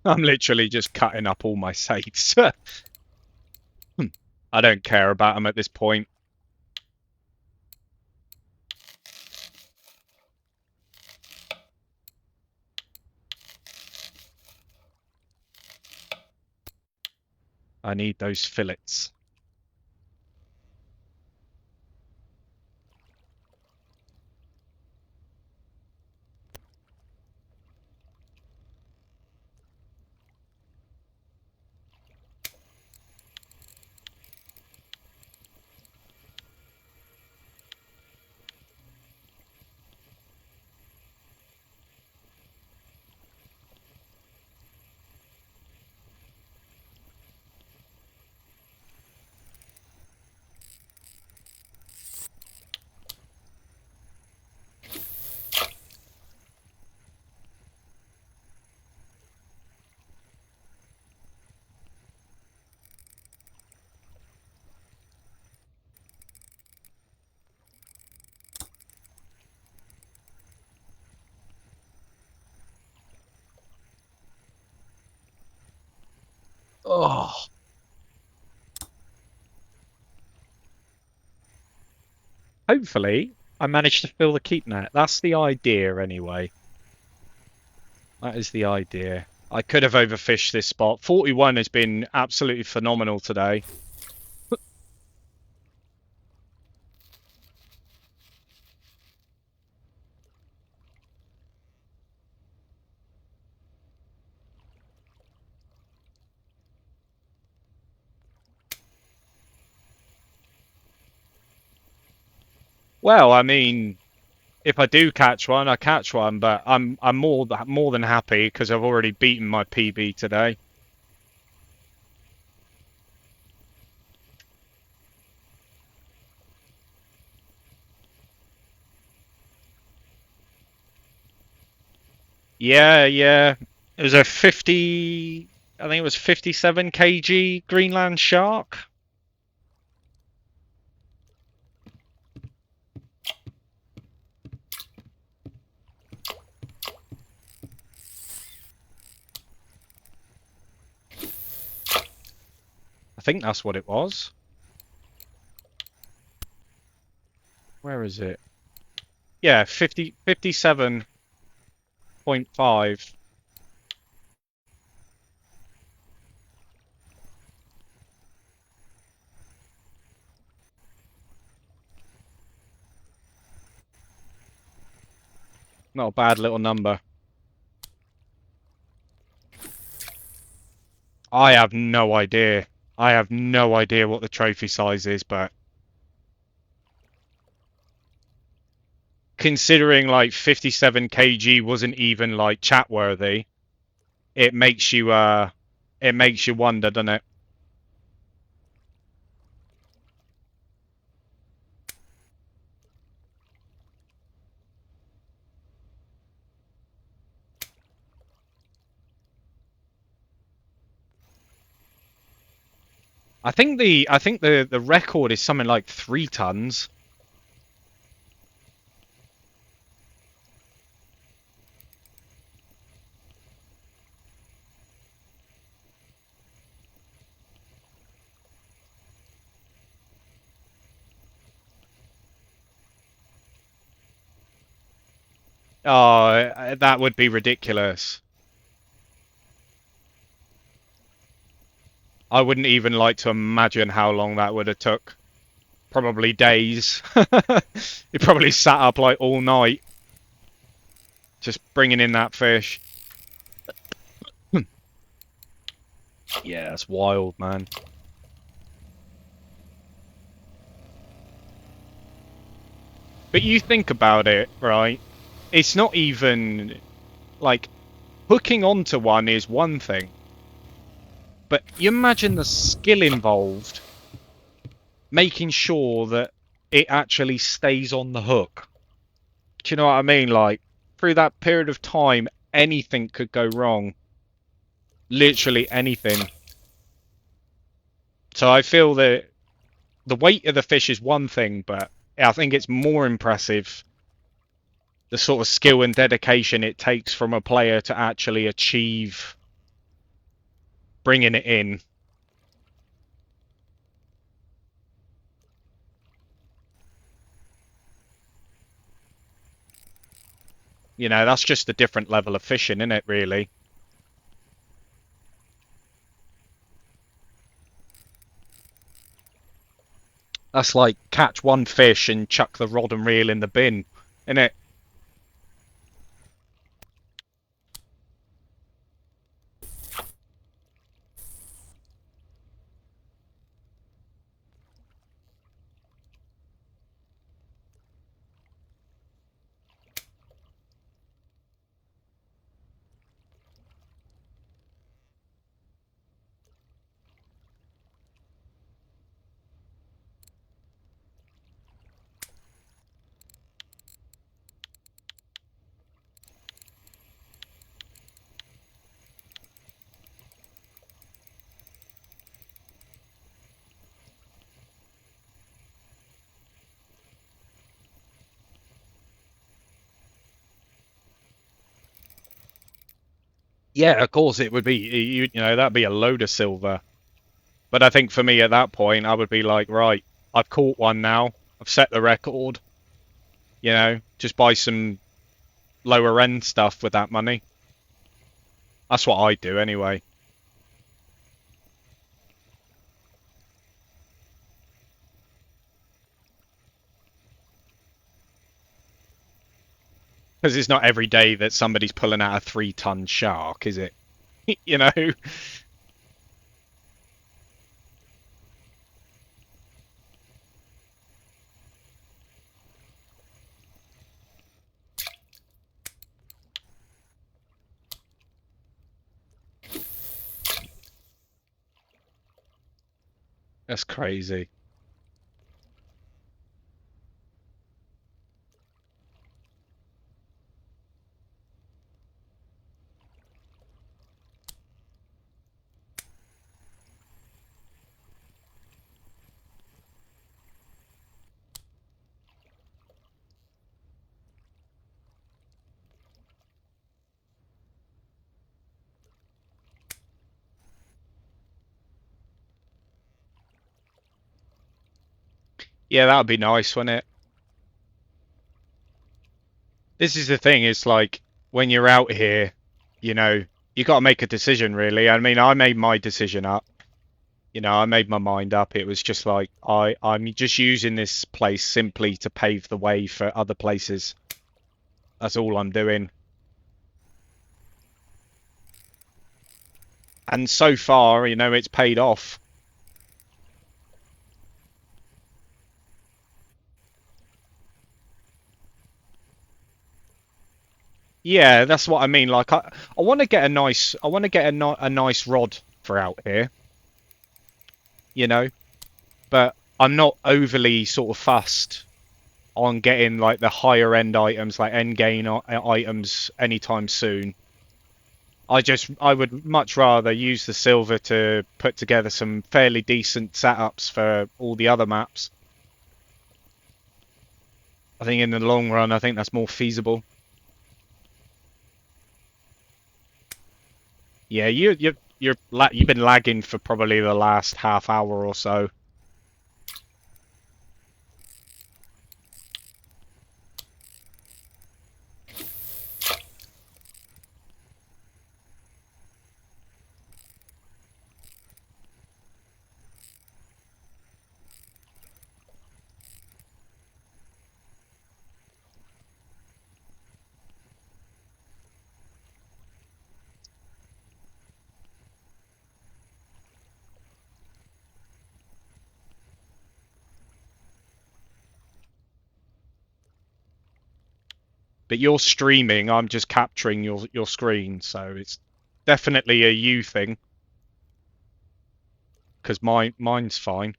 I'm literally just cutting up all my saves. I don't care about them at this point. I need those fillets. Oh. Hopefully, I managed to fill the keep net. That's the idea, anyway. That is the idea. I could have overfished this spot. 41 has been absolutely phenomenal today. Well, I mean, if I do catch one, I catch one, but I'm more than happy because I've already beaten my PB today. Yeah, yeah. It was a 50, I think it was 57 kg Greenland shark. I think that's what it was. Where is it? Yeah, 57.5. Not a bad little number. I have no idea. I have no idea what the trophy size is, but considering like 57 kg wasn't even like chat worthy, it makes you wonder, doesn't it? I think the record is something like 3 tons. Oh, that would be ridiculous. I wouldn't even like to imagine how long that would have took. Probably days. He probably sat up like all night, just bringing in that fish. Yeah, that's wild, man. But you think about it, right? It's not even like hooking onto one is one thing, but you imagine the skill involved making sure that it actually stays on the hook. Do you know what I mean? Like, through that period of time, anything could go wrong. Literally anything. So I feel that the weight of the fish is one thing, but I think it's more impressive the sort of skill and dedication it takes from a player to actually achieve bringing it in. You know, that's just a different level of fishing, isn't it, really? That's like catch one fish and chuck the rod and reel in the bin, isn't it? Yeah, of course it would be. You know, that'd be a load of silver. But I think for me at that point, I would be like, right, I've caught one now. I've set the record. You know, just buy some lower end stuff with that money. That's what I do anyway. Because it's not every day that somebody's pulling out a 3-ton shark, is it? You know? That's crazy. Yeah, that would be nice, wouldn't it? This is the thing, it's like when you're out here, you know, you got to make a decision, really. I mean, I made my decision up. You know, I made my mind up. It was just like I'm just using this place simply to pave the way for other places. That's all I'm doing. And so far, you know, it's paid off. Yeah, that's what I mean. Like I want to get a nice I want to get a nice rod for out here, you know, but I'm not overly sort of fussed on getting like the higher end items, like end game items anytime soon. I would much rather use the silver to put together some fairly decent setups for all the other maps. I think in the long run, I think that's more feasible. Yeah, you've been lagging for probably the last half hour or so. But you're streaming, I'm just capturing your screen, so it's definitely a you thing because mine's fine.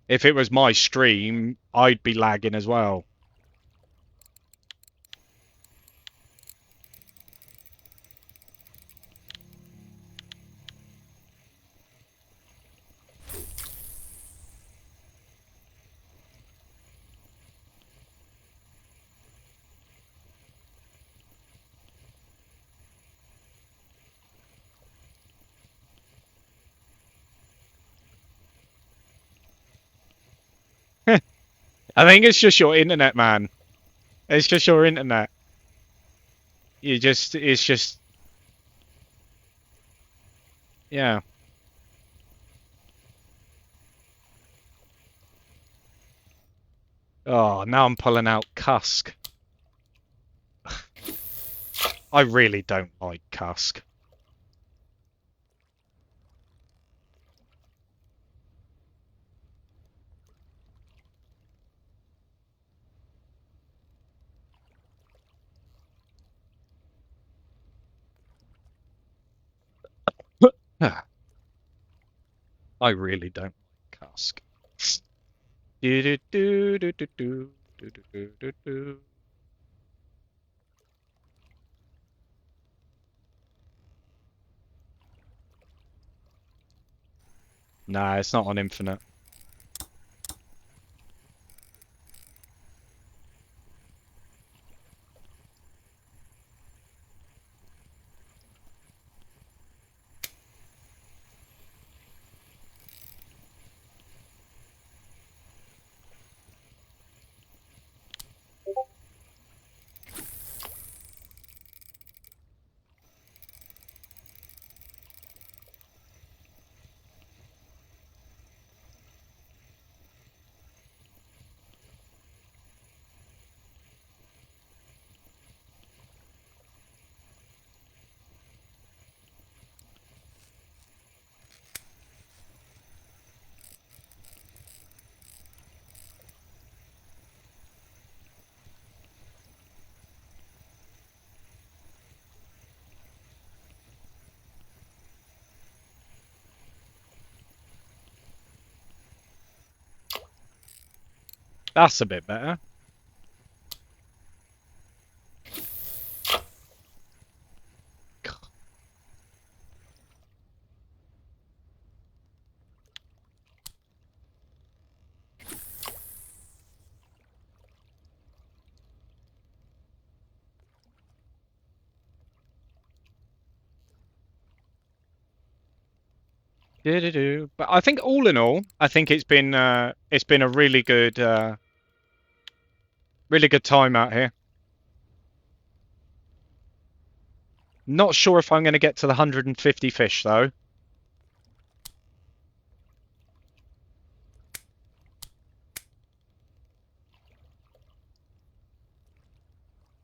If it was my stream, I'd be lagging as well. I think it's just your internet, man. It's just your internet. It's just, yeah. Oh, now I'm pulling out Cusk. I really don't like Cusk. I really don't like Cusk. Do do do do do do do do do do. Nah, it's not on infinite. That's a bit better. Do-do-do. But I think all in all, I think it's been a really good time out here. Not sure if I'm going to get to the 150 fish though.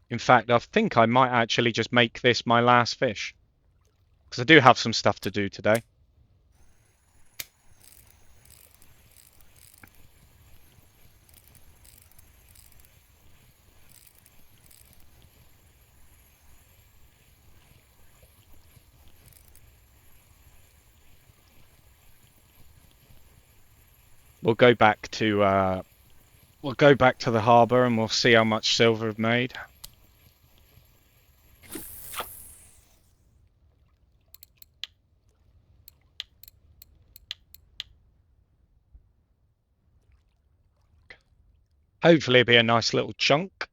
In fact, I think I might actually just make this my last fish because I do have some stuff to do today. We'll go back to the harbour and we'll see how much silver we've made. Hopefully it'll be a nice little chunk.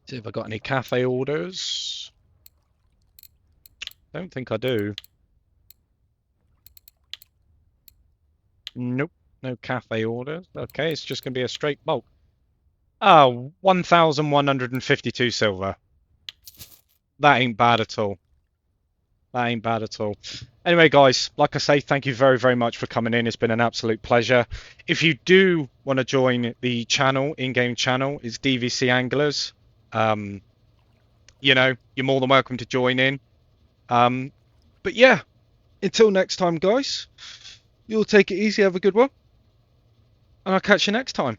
See if I got any cafe orders. Don't think I do. Nope, no cafe orders. Okay, it's just going to be a straight bulk. Oh, 1,152 silver. That ain't bad at all. That ain't bad at all. Anyway, guys, like I say, thank you very, very much for coming in. It's been an absolute pleasure. If you do want to join the channel, in-game channel, it's DVC Anglers. You know, you're more than welcome to join in. But yeah, until next time, guys, you'll take it easy, have a good one, and I'll catch you next time.